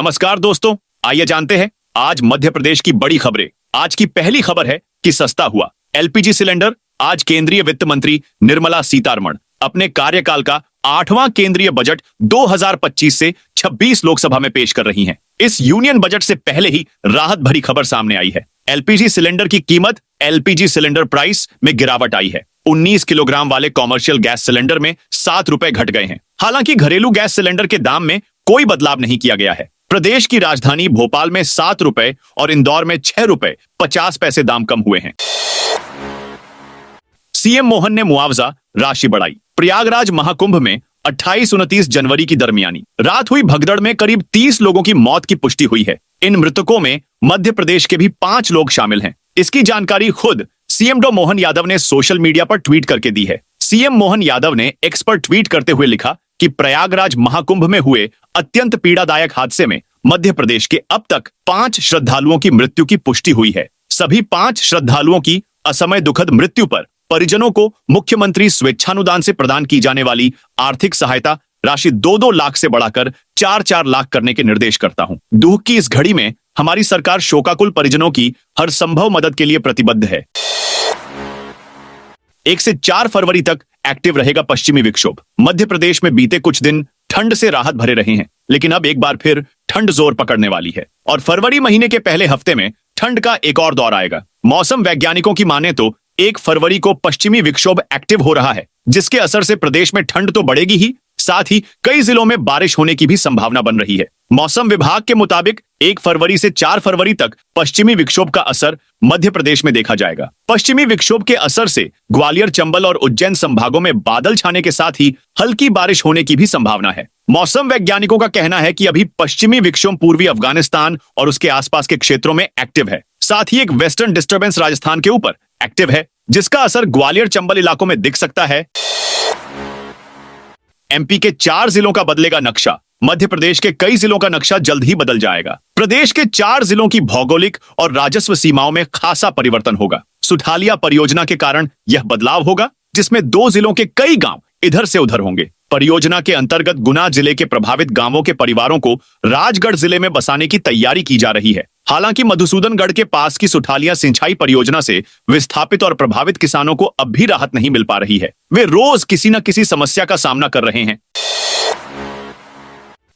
नमस्कार दोस्तों, आइए जानते हैं आज मध्य प्रदेश की बड़ी खबरें। आज की पहली खबर है कि सस्ता हुआ एलपीजी सिलेंडर। आज केंद्रीय वित्त मंत्री निर्मला सीतारमण अपने कार्यकाल का 8वां केंद्रीय बजट 2025 से 26 लोकसभा में पेश कर रही हैं। इस यूनियन बजट से पहले ही राहत भरी खबर सामने आई है। एलपीजी सिलेंडर की कीमत, एलपीजी सिलेंडर प्राइस में गिरावट आई है। 19 किलोग्राम वाले कॉमर्शियल गैस सिलेंडर में 7 रुपए घट गए हैं। हालांकि घरेलू गैस सिलेंडर के दाम में कोई बदलाव नहीं किया गया है। प्रदेश की राजधानी भोपाल में 7 रुपए और इंदौर में 6 रुपए 50 पैसे दाम कम हुए हैं। सीएम मोहन ने मुआवजा राशि बढ़ाई। प्रयागराज महाकुंभ में 28-29 जनवरी की दरमियानी रात हुई भगदड़ में करीब 30 लोगों की मौत की पुष्टि हुई है। इन मृतकों में मध्य प्रदेश के भी 5 लोग शामिल हैं। इसकी जानकारी खुद सीएम डॉ मोहन यादव ने सोशल मीडिया पर ट्वीट करके दी है। सीएम मोहन यादव ने एक्स पर ट्वीट करते हुए लिखा कि प्रयागराज महाकुंभ में हुए अत्यंत पीड़ादायक हादसे में मध्य प्रदेश के अब तक 5 श्रद्धालुओं की मृत्यु की पुष्टि हुई है। सभी 5 श्रद्धालुओं की असमय दुखद मृत्यु पर परिजनों को मुख्यमंत्री स्वेच्छानुदान से प्रदान की जाने वाली आर्थिक सहायता राशि 2-2 लाख से बढ़ाकर 4-4 लाख करने के निर्देश करता हूं। दुख की इस घड़ी में हमारी सरकार शोकाकुल परिजनों की हर संभव मदद के लिए प्रतिबद्ध है। 1 से 4 फरवरी तक एक्टिव रहेगा पश्चिमी विक्षोभ। मध्य प्रदेश में बीते कुछ दिन ठंड से राहत भरे रहे हैं, लेकिन अब एक बार फिर ठंड जोर पकड़ने वाली है और फरवरी महीने के पहले हफ्ते में ठंड का एक और दौर आएगा। मौसम वैज्ञानिकों की माने तो 1 फरवरी को पश्चिमी विक्षोभ एक्टिव हो रहा है, जिसके असर से प्रदेश में ठंड तो बढ़ेगी ही, साथ ही कई जिलों में बारिश होने की भी संभावना बन रही है। मौसम विभाग के मुताबिक 1 फरवरी से 4 फरवरी तक पश्चिमी विक्षोभ का असर मध्य प्रदेश में देखा जाएगा। पश्चिमी विक्षोभ के असर से ग्वालियर, चंबल और उज्जैन संभागों में बादल छाने के साथ ही हल्की बारिश होने की भी संभावना है। मौसम वैज्ञानिकों का कहना है कि अभी पश्चिमी विक्षोभ पूर्वी अफगानिस्तान और उसके आसपास के क्षेत्रों में एक्टिव है। साथ ही एक वेस्टर्न डिस्टर्बेंस राजस्थान के ऊपर एक्टिव है, जिसका असर ग्वालियर, चंबल इलाकों में दिख सकता है। एमपी के 4 जिलों का बदलेगा नक्शा। मध्य प्रदेश के कई जिलों का नक्शा जल्द ही बदल जाएगा। प्रदेश के 4 जिलों की भौगोलिक और राजस्व सीमाओं में खासा परिवर्तन होगा। सुठालिया परियोजना के कारण यह बदलाव होगा, जिसमें 2 जिलों के कई गांव इधर से उधर होंगे। परियोजना के अंतर्गत गुना जिले के प्रभावित गांवों के परिवारों को राजगढ़ जिले में बसाने की तैयारी की जा रही है। हालांकि मधुसूदनगढ़ के पास की सुठालिया सिंचाई परियोजना से विस्थापित और प्रभावित किसानों को अब भी राहत नहीं मिल पा रही है। वे रोज किसी न किसी समस्या का सामना कर रहे हैं।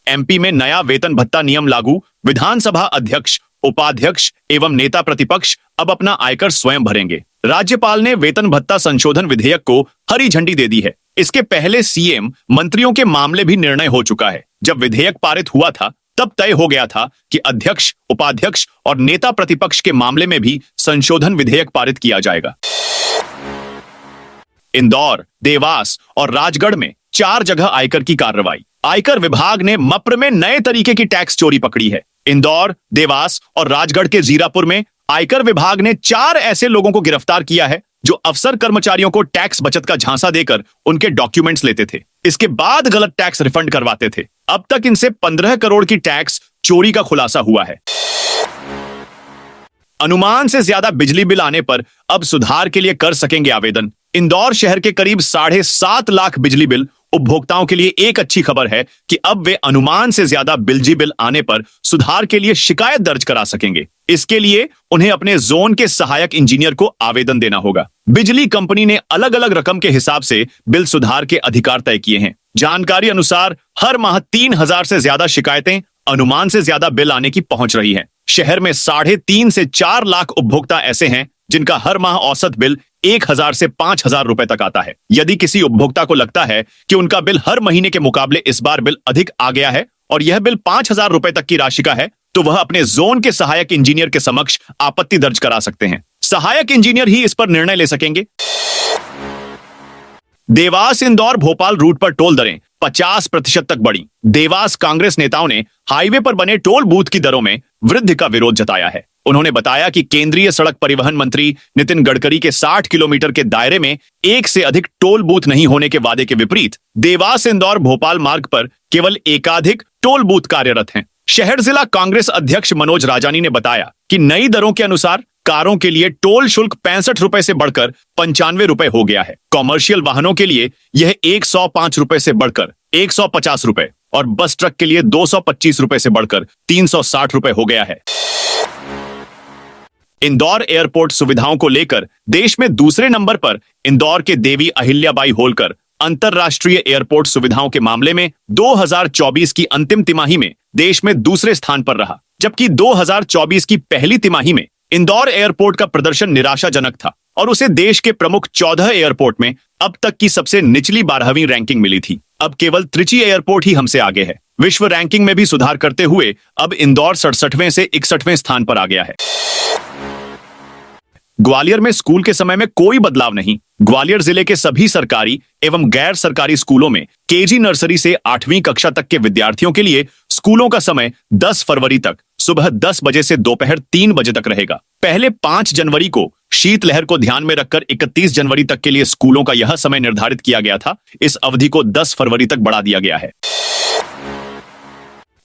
एमपी में नया वेतन भत्ता नियम लागू। विधानसभा अध्यक्ष, उपाध्यक्ष एवं नेता प्रतिपक्ष अब अपना आयकर स्वयं भरेंगे। राज्यपाल ने वेतन भत्ता संशोधन विधेयक को हरी झंडी दे दी है। इसके पहले सीएम, मंत्रियों के मामले भी निर्णय हो चुका है। जब विधेयक पारित हुआ था तब तय हो गया था कि अध्यक्ष, उपाध्यक्ष और नेता प्रतिपक्ष के मामले में भी संशोधन विधेयक पारित किया जाएगा। इंदौर, देवास और राजगढ़ में 4 जगह आयकर की कार्रवाई। आयकर विभाग ने मप्र में नए तरीके की टैक्स चोरी पकड़ी है। इंदौर, देवास और राजगढ़ के जीरापुर में आयकर विभाग ने 4 ऐसे लोगों को गिरफ्तार किया है जो अफसर कर्मचारियों को टैक्स बचत का झांसा देकर उनके डॉक्यूमेंट्स लेते थे। इसके बाद गलत टैक्स रिफंड करवाते थे। अब तक इनसे 15 करोड़ की टैक्स चोरी का खुलासा हुआ है। अनुमान से ज्यादा बिजली बिल आने पर अब सुधार के लिए कर सकेंगे आवेदन। इंदौर शहर के करीब 7.5 लाख बिजली बिल उपभोक्ताओं के लिए एक अच्छी खबर है कि अब वे अनुमान से ज्यादा बिजली बिल आने पर सुधार के लिए शिकायत दर्ज करा सकेंगे। इसके लिए उन्हें अपने जोन के सहायक इंजीनियर को आवेदन देना होगा। बिजली कंपनी ने अलग अलग रकम के हिसाब से बिल सुधार के अधिकार तय किए हैं। जानकारी अनुसार हर माह 3000 से ज्यादा शिकायतें अनुमान से ज्यादा बिल आने की पहुंच रही हैं। शहर में 3.5 से 4 लाख उपभोक्ता ऐसे हैं जिनका हर माह औसत बिल 1000 से 5000 रुपए तक आता है। यदि किसी उपभोक्ता को लगता है कि उनका बिल हर महीने के मुकाबले इस बार बिल अधिक आ गया है और यह बिल 5000 रुपए तक की राशि का है, तो वह अपने जोन के सहायक इंजीनियर के समक्ष आपत्ति दर्ज करा सकते हैं। सहायक इंजीनियर ही इस पर निर्णय ले सकेंगे। देवास, इंदौर, भोपाल रूट पर टोल दरें 50% तक बढ़ी। देवास कांग्रेस नेताओं ने हाईवे पर बने टोल बूथ की दरों में वृद्धि का विरोध जताया है। उन्होंने बताया कि केंद्रीय सड़क परिवहन मंत्री नितिन गडकरी के 60 किलोमीटर के दायरे में एक से अधिक टोल बूथ नहीं होने के वादे के विपरीत देवास, इंदौर, भोपाल मार्ग पर केवल एकाधिक टोल बूथ कार्यरत हैं। शहर जिला कांग्रेस अध्यक्ष मनोज राजानी ने बताया कि नई दरों के अनुसार कारों के लिए टोल शुल्क 65 रुपए से बढ़कर 95 रुपए हो गया है। कॉमर्शियल वाहनों के लिए यह 105 रुपए से बढ़कर 150 रुपए और बस ट्रक के लिए 225 रुपए से बढ़कर 360 रुपए हो गया है। इंदौर एयरपोर्ट सुविधाओं को लेकर देश में दूसरे नंबर पर इंदौर के देवी अहिल्याबाई होलकर अंतरराष्ट्रीय एयरपोर्ट सुविधाओं के मामले में 2024 की अंतिम तिमाही में देश में दूसरे स्थान पर रहा, जबकि 2024 की पहली तिमाही में इंदौर एयरपोर्ट का प्रदर्शन निराशाजनक था और उसे देश के प्रमुख 14 एयरपोर्ट में अब तक की सबसे निचली 12वीं रैंकिंग मिली थी। अब केवल त्रिची एयरपोर्ट ही हमसे आगे है। विश्व रैंकिंग में भी सुधार करते हुए अब इंदौर 67वें से 61वें स्थान पर आ गया है। ग्वालियर में स्कूल के समय में कोई बदलाव नहीं। ग्वालियर जिले के सभी सरकारी एवं गैर सरकारी स्कूलों में केजी नर्सरी से 8वीं कक्षा तक के विद्यार्थियों के लिए स्कूलों का समय 10 फरवरी तक सुबह 10 बजे से दोपहर 3 बजे तक रहेगा। पहले 5 जनवरी को शीतलहर को ध्यान में रखकर 31 जनवरी तक के लिए स्कूलों का यह समय निर्धारित किया गया था। इस अवधि को 10 फरवरी तक बढ़ा दिया गया है।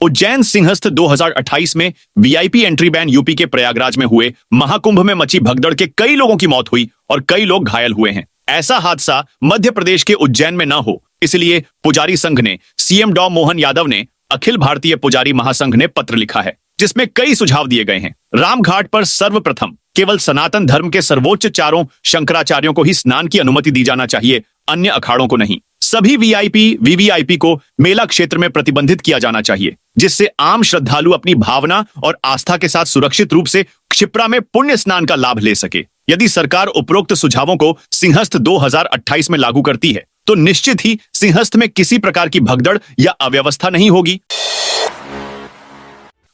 उज्जैन सिंहस्थ 2028 में वीआईपी एंट्री बैन यूपी के प्रयागराज में हुए महाकुंभ में मची भगदड़ के कई लोगों की मौत हुई और कई लोग घायल हुए हैं। ऐसा हादसा मध्य प्रदेश के उज्जैन में न हो, इसलिए पुजारी संघ ने सीएम डॉ मोहन यादव ने अखिल भारतीय पुजारी महासंघ ने पत्र लिखा है, जिसमें कई सुझाव दिए गए हैं। रामघाट पर सर्वप्रथम केवल सनातन धर्म के सर्वोच्च चारों शंकराचार्यों को ही स्नान की अनुमति दी जाना चाहिए, अन्य अखाड़ों को नहीं। सभी वीआईपी वीवीआईपी को मेला क्षेत्र में प्रतिबंधित किया जाना चाहिए, जिससे आम श्रद्धालु अपनी भावना और आस्था के साथ सुरक्षित रूप से क्षिप्रा में पुण्य स्नान का लाभ ले सके। यदि सरकार उपरोक्त सुझावों को सिंहस्थ 2028 में लागू करती है तो निश्चित ही सिंहस्थ में किसी प्रकार की भगदड़ या अव्यवस्था नहीं होगी।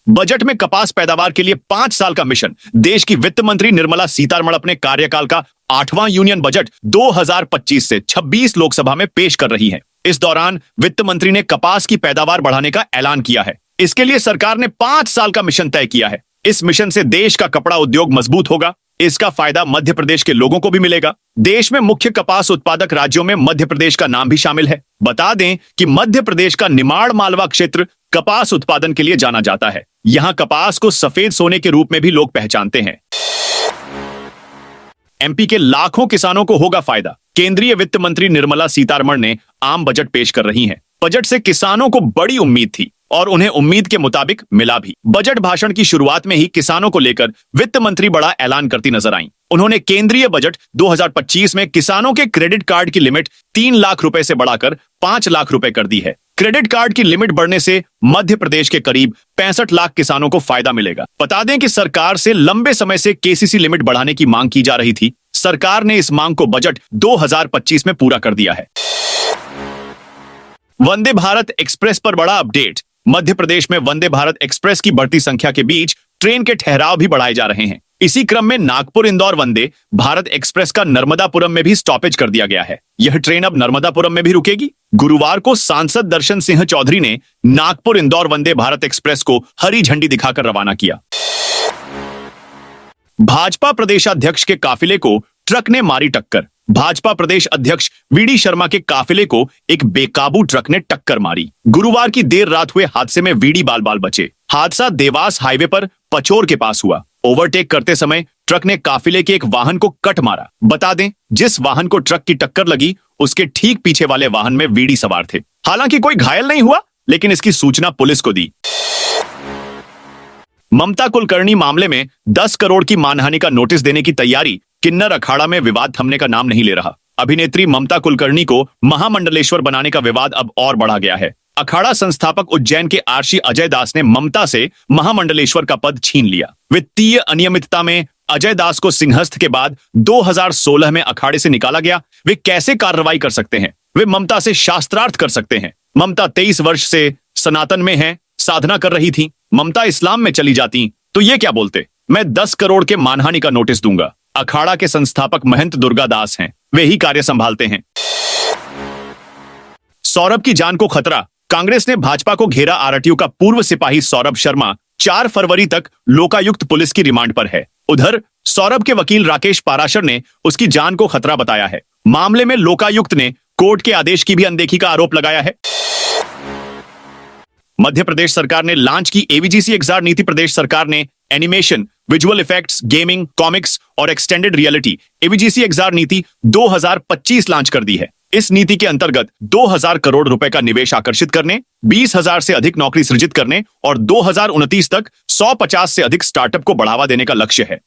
बजट में कपास पैदावार के लिए 5 साल का मिशन। देश की वित्त मंत्री निर्मला सीतारमण अपने कार्यकाल का 8वां यूनियन बजट 2025 से 26 लोकसभा में पेश कर रही है। इस दौरान वित्त मंत्री ने कपास की पैदावार बढ़ाने का ऐलान किया है। इसके लिए सरकार ने 5 साल का मिशन तय किया है। इस मिशन से देश का कपड़ा उद्योग मजबूत होगा। इसका फायदा मध्य प्रदेश के लोगों को भी मिलेगा। देश में मुख्य कपास उत्पादक राज्यों में मध्य प्रदेश का नाम भी शामिल है। बता दें कि मध्य प्रदेश का निमाड़ मालवा क्षेत्र कपास उत्पादन के लिए जाना जाता है। यहां कपास को सफेद सोने के रूप में भी लोग पहचानते हैं। एमपी के लाखों किसानों को होगा फायदा। केंद्रीय वित्त मंत्री निर्मला सीतारमण ने आम बजट पेश कर रही हैं। बजट से किसानों को बड़ी उम्मीद थी और उन्हें उम्मीद के मुताबिक मिला भी। बजट भाषण की शुरुआत में ही किसानों को लेकर वित्त मंत्री बड़ा ऐलान करती नजर आईं। उन्होंने केंद्रीय बजट 2025 में किसानों के क्रेडिट कार्ड की लिमिट 3 लाख रुपए से बढ़ाकर 5 लाख रुपए कर दी है। क्रेडिट कार्ड की लिमिट बढ़ने से मध्य प्रदेश के करीब 65 लाख किसानों को फायदा मिलेगा। बता दें कि सरकार से लंबे समय से केसीसी लिमिट बढ़ाने की मांग की जा रही थी। सरकार ने इस मांग को बजट 2025 में पूरा कर दिया है। वंदे भारत एक्सप्रेस पर बड़ा अपडेट। मध्य प्रदेश में वंदे भारत एक्सप्रेस की बढ़ती संख्या के बीच ट्रेन के ठहराव भी बढ़ाए जा रहे हैं। इसी क्रम में नागपुर इंदौर वंदे भारत एक्सप्रेस का नर्मदापुरम में भी स्टॉपेज कर दिया गया है। यह ट्रेन अब नर्मदापुरम में भी रुकेगी। गुरुवार को सांसद दर्शन सिंह चौधरी ने नागपुर इंदौर वंदे भारत एक्सप्रेस को हरी झंडी दिखाकर रवाना किया। भाजपा प्रदेशाध्यक्ष के काफिले को ट्रक ने मारी टक्कर। भाजपा प्रदेश अध्यक्ष वीडी शर्मा के काफिले को एक बेकाबू ट्रक ने टक्कर मारी। गुरुवार की देर रात हुए हादसे में वीडी बाल बाल बचे। हादसा देवास हाईवे पर पचोर के पास हुआ। ओवरटेक करते समय ट्रक ने काफिले के एक वाहन को कट मारा। बता दें, जिस वाहन को ट्रक की टक्कर लगी उसके ठीक पीछे वाले वाहन में वीडी सवार थे। हालांकि कोई घायल नहीं हुआ, लेकिन इसकी सूचना पुलिस को दी। ममता कुलकर्णी मामले में 10 करोड़ की मानहानि का नोटिस देने की तैयारी। किन्नर अखाड़ा में विवाद थमने का नाम नहीं ले रहा। अभिनेत्री ममता कुलकर्णी को महामंडलेश्वर बनाने का विवाद अब और बढ़ा गया है। अखाड़ा संस्थापक उज्जैन के आरसी अजय दास ने ममता से महामंडलेश्वर का पद छीन लिया। वित्तीय अनियमितता में अजय दास को सिंहस्थ के बाद 2016 में अखाड़े से निकाला गया। वे कैसे कार्रवाई कर सकते हैं? वे ममता से शास्त्रार्थ कर सकते हैं। ममता 23 वर्ष से सनातन में है, साधना कर रही थी। ममता इस्लाम में चली जाती तो ये क्या बोलते? मैं 10 करोड़ के मानहानि का नोटिस दूंगा। अखाड़ा के संस्थापक महंत दुर्गा दास हैं, वे ही कार्य संभालते हैं। सौरभ की जान को खतरा। कांग्रेस ने भाजपा को घेरा। आरटीयू का पूर्व सिपाही सौरभ शर्मा 4 फरवरी तक लोकायुक्त पुलिस की रिमांड पर है। उधर सौरभ के वकील राकेश पाराशर ने उसकी जान को खतरा बताया है। मामले में लोकायुक्त ने कोर्ट के आदेश की भी अनदेखी का आरोप लगाया है। मध्य प्रदेश सरकार ने लॉन्च की एवीजीसी एक्सआर नीति। प्रदेश सरकार ने animation, visual effects, gaming, comics और एक्सटेंडेड रियलिटी एवीजीसी एक्सआर नीति 2025 लॉन्च कर दी है। इस नीति के अंतर्गत 2000 करोड़ रुपए का निवेश आकर्षित करने, 20,000 से अधिक नौकरी सृजित करने और 2029 तक 150 से अधिक स्टार्टअप को बढ़ावा देने का लक्ष्य है।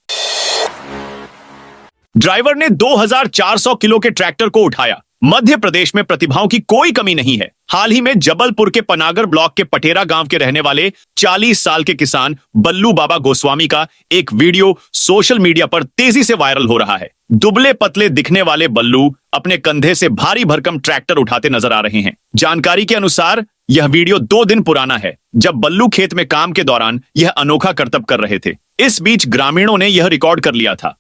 ड्राइवर ने 2400 किलो के ट्रैक्टर को उठाया। मध्य प्रदेश में प्रतिभाओं की कोई कमी नहीं है। हाल ही में जबलपुर के पनागर ब्लॉक के पटेरा गांव के रहने वाले 40 साल के किसान बल्लू बाबा गोस्वामी का एक वीडियो सोशल मीडिया पर तेजी से वायरल हो रहा है। दुबले पतले दिखने वाले बल्लू अपने कंधे से भारी भरकम ट्रैक्टर उठाते नजर आ रहे हैं। जानकारी के अनुसार यह वीडियो 2 दिन पुराना है, जब बल्लू खेत में काम के दौरान यह अनोखा करतब कर रहे थे। इस बीच ग्रामीणों ने यह रिकॉर्ड कर लिया था।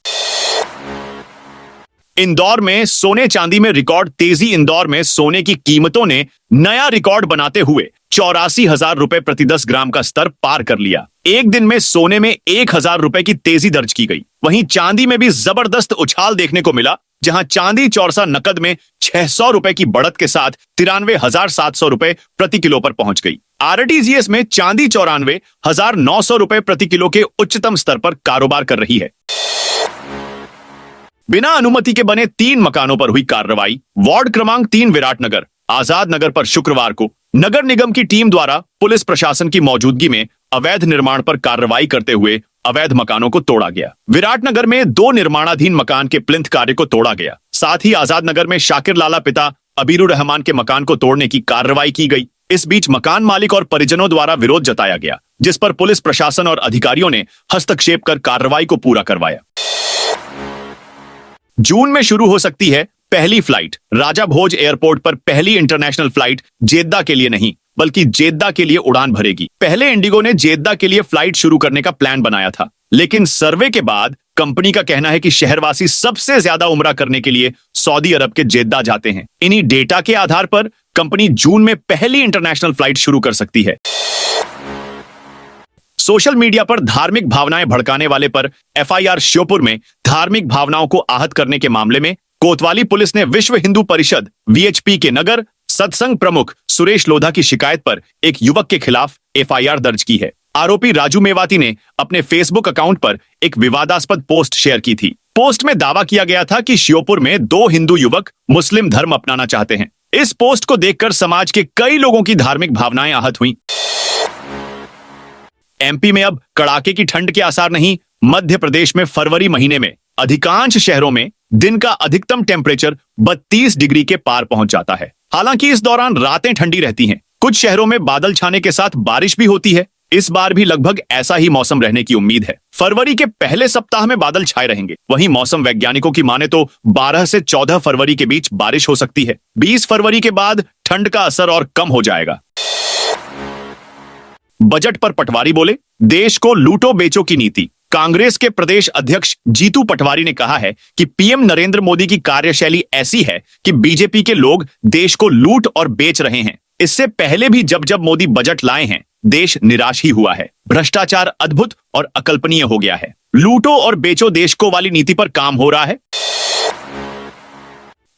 इंदौर में सोने चांदी में रिकॉर्ड तेजी। इंदौर में सोने की कीमतों ने नया रिकॉर्ड बनाते हुए 84,000 रुपए प्रति 10 ग्राम का स्तर पार कर लिया। एक दिन में सोने में 1,000 रुपए की तेजी दर्ज की गई। वहीं चांदी में भी जबरदस्त उछाल देखने को मिला, जहां चांदी चौरसा नकद में 600 रुपए की बढ़त के साथ 93,700 रुपए प्रति किलो पर पहुंच गई। आरटीजीएस में चांदी 94,900 रुपए प्रति किलो के उच्चतम स्तर पर कारोबार कर रही है। बिना अनुमति के बने 3 मकानों पर हुई कार्रवाई। वार्ड क्रमांक 3 विराटनगर आजाद नगर पर शुक्रवार को नगर निगम की टीम द्वारा पुलिस प्रशासन की मौजूदगी में अवैध निर्माण पर कार्रवाई करते हुए अवैध मकानों को तोड़ा गया। विराटनगर में 2 निर्माणाधीन मकान के प्लिंथ कार्य को तोड़ा गया। साथ ही आजाद नगर में शाकिर लाला पिता अबीरुर रहमान के मकान को तोड़ने की कार्रवाई की गई। इस बीच मकान मालिक और परिजनों द्वारा विरोध जताया गया, जिस पर पुलिस प्रशासन और अधिकारियों ने हस्तक्षेप कर कार्रवाई को पूरा करवाया। जून में शुरू हो सकती है पहली फ्लाइट। राजा भोज एयरपोर्ट पर पहली इंटरनेशनल फ्लाइट जेद्दा के लिए नहीं, बल्कि जेद्दा के लिए उड़ान भरेगी। पहले इंडिगो ने जेद्दा के लिए फ्लाइट शुरू करने का प्लान बनाया था, लेकिन सर्वे के बाद कंपनी का कहना है कि शहरवासी सबसे ज्यादा उम्रा करने के लिए सऊदी अरब के जेद्दा जाते हैं। इन्हीं डेटा के आधार पर कंपनी जून में पहली इंटरनेशनल फ्लाइट शुरू कर सकती है। सोशल मीडिया पर धार्मिक भावनाएं भड़काने वाले पर एफआईआर। श्योपुर में धार्मिक भावनाओं को आहत करने के मामले में कोतवाली पुलिस ने विश्व हिंदू परिषद वीएचपी के नगर सत्संग प्रमुख सुरेश लोधा की शिकायत पर एक युवक के खिलाफ एफआईआर दर्ज की है। आरोपी राजू मेवाती ने अपने फेसबुक अकाउंट पर एक विवादास्पद पोस्ट शेयर की थी। पोस्ट में दावा किया गया था कि श्योपुर में 2 हिंदू युवक मुस्लिम धर्म अपनाना चाहते हैं। इस पोस्ट को देखकर समाज के कई लोगों की धार्मिक भावनाएं आहत हुई। एमपी में अब कड़ाके की ठंड के आसार नहीं। मध्य प्रदेश में फरवरी महीने में अधिकांश शहरों में दिन का अधिकतम टेम्परेचर 32 डिग्री के पार पहुंच जाता है। हालांकि इस दौरान रातें ठंडी रहती हैं। कुछ शहरों में बादल छाने के साथ बारिश भी होती है। इस बार भी लगभग ऐसा ही मौसम रहने की उम्मीद है। फरवरी के पहले सप्ताह में बादल छाए रहेंगे। वहीं मौसम वैज्ञानिकों की माने तो 12 से 14 फरवरी के बीच बारिश हो सकती है। 20 फरवरी के बाद ठंड का असर और कम हो जाएगा। बजट पर पटवारी बोले, देश को लूटो बेचो की नीति। कांग्रेस के प्रदेश अध्यक्ष जीतू पटवारी ने कहा है कि पीएम नरेंद्र मोदी की कार्यशैली ऐसी है कि बीजेपी के लोग देश को लूट और बेच रहे हैं। इससे पहले भी जब जब मोदी बजट लाए हैं, देश निराश ही हुआ है। भ्रष्टाचार अद्भुत और अकल्पनीय हो गया है। लूटो और बेचो देश को वाली नीति पर काम हो रहा है।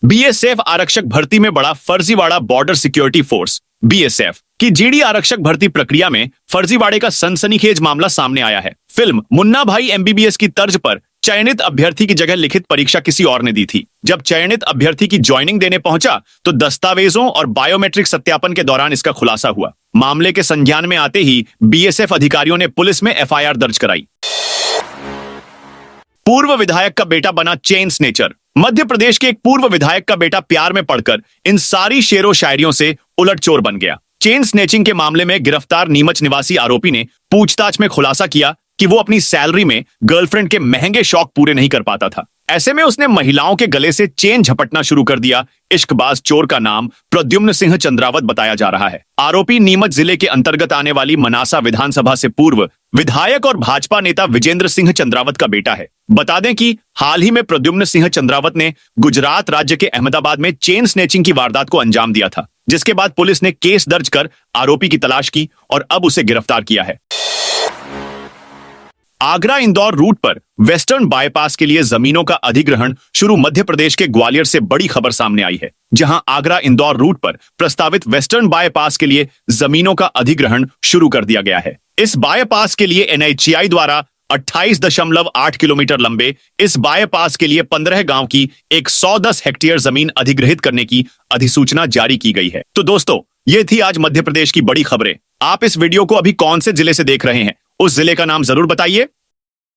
बीएसएफ आरक्षक भर्ती में बड़ा फर्जीवाड़ा। बॉर्डर सिक्योरिटी फोर्स बीएसएफ की जीडी आरक्षक भर्ती प्रक्रिया में फर्जीवाड़े का सनसनीखेज मामला सामने आया है। फिल्म मुन्ना भाई एमबीबीएस की तर्ज पर चयनित अभ्यर्थी की जगह लिखित परीक्षा किसी और ने दी थी। जब चयनित अभ्यर्थी की ज्वाइनिंग देने पहुंचा तो दस्तावेजों और बायोमेट्रिक सत्यापन के दौरान इसका खुलासा हुआ। मामले के संज्ञान में आते ही बीएसएफ अधिकारियों ने पुलिस में एफआईआर दर्ज कराई। पूर्व विधायक का बेटा बना चेन स्नेचर। मध्य प्रदेश के एक पूर्व विधायक का बेटा प्यार में पड़कर इन सारी शेरो शायरियों से उलटचोर बन गया। चेन स्नेचिंग के मामले में गिरफ्तार नीमच निवासी आरोपी ने पूछताछ में खुलासा किया कि वो अपनी सैलरी में गर्लफ्रेंड के महंगे शौक पूरे नहीं कर पाता था। ऐसे में उसने महिलाओं के गले से चेन झपटना शुरू कर दिया। इश्कबाज चोर का नाम प्रद्युम्न सिंह चंद्रावत बताया जा रहा है। आरोपी नीमच जिले के अंतर्गत आने वाली मनासा विधानसभा से पूर्व विधायक और भाजपा नेता विजेंद्र सिंह चंद्रावत का बेटा है। बता दें कि हाल ही में प्रद्युम्न सिंह चंद्रावत ने गुजरात राज्य के अहमदाबाद में चेन स्नेचिंग की वारदात को अंजाम दिया था, जिसके बाद पुलिस ने केस दर्ज कर आरोपी की तलाश की और अब उसे गिरफ्तार किया है। आगरा इंदौर रूट पर वेस्टर्न बाईपास के लिए जमीनों का अधिग्रहण शुरू। मध्य प्रदेश के ग्वालियर से बड़ी खबर सामने आई है, जहां आगरा इंदौर रूट पर प्रस्तावित वेस्टर्न बाईपास के लिए जमीनों का अधिग्रहण शुरू कर दिया गया है। इस बाईपास के लिए एनएचएआई द्वारा 28.8 किलोमीटर लंबे इस बाईपास के लिए 15 गांव की 110 हेक्टेयर जमीन अधिग्रहित करने की अधिसूचना जारी की गई है। तो दोस्तों, ये थी आज मध्य प्रदेश की बड़ी खबरें। आप इस वीडियो को अभी कौन से जिले से देख रहे हैं, उस जिले का नाम जरूर बताइए।